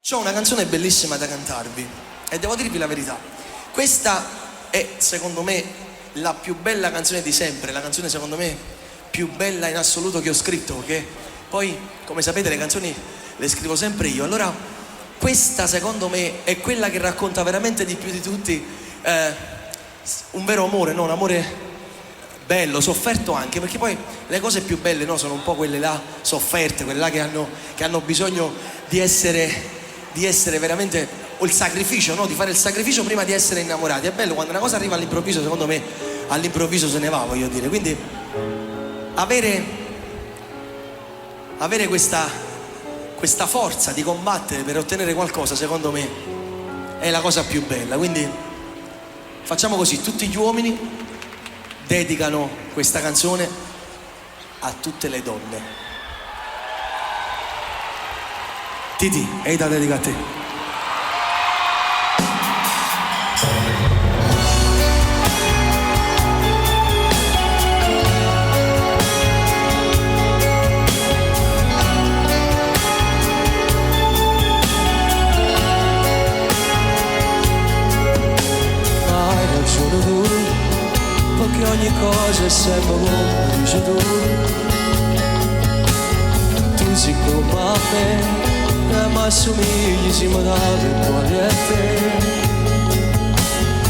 C'ho una canzone bellissima da cantarvi e devo dirvi la verità. Questa è, secondo me, la più bella canzone di sempre, la canzone, secondo me, più bella in assoluto che ho scritto, perché poi, come sapete, le canzoni le scrivo sempre io. Allora, questa, secondo me, è quella che racconta veramente di più di tutti un vero amore, no? Un amore bello, sofferto anche, perché poi le cose più belle, no, sono un po' quelle là sofferte, quelle là che hanno bisogno di essere veramente, o il sacrificio, no? Di fare il sacrificio prima di essere innamorati. È bello quando una cosa arriva all'improvviso, secondo me all'improvviso se ne va, voglio dire. Quindi avere questa forza di combattere per ottenere qualcosa, secondo me è la cosa più bella. Quindi facciamo così: tutti gli uomini dedicano questa canzone a tutte le donne. Titi, è da dedicare a te. Hai ragione tu, perché ogni cosa è sempre come dici tu. Tu sei come a me, ma assomigli, si mi dà per cuore a te.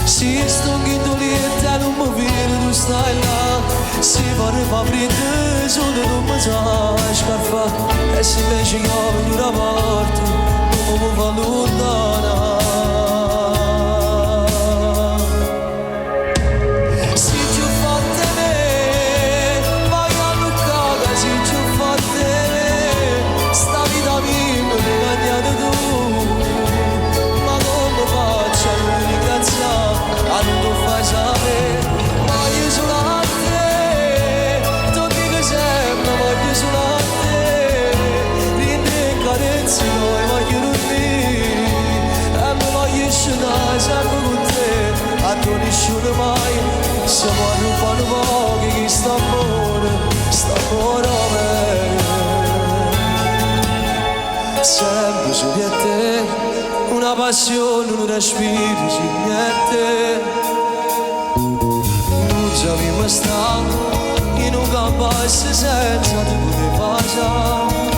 Si sto in lì e te non mi viene, tu stai là. Si vorrei fa freddo, solo non mi sai scarfare. E se invece io vedo una parte, non mi fa lontana. Si più forte me, vai a luccare, si più forte me. Sta vita mia mi ingannate tu, ma come faccio a non ringraziare, a non lo fai sapere. Voglio solo a te, tu dico sempre, voglio solo a te. Rinde in carezze noi voglio dormire, e mi voglio scegliere sempre con te. A tu nessuno mai, siamo a rubare pochi che sta amore bene. Sempre su di te, una passione, un respiro, sì, niente. Non sapevo stare in un campo senza te poter passare.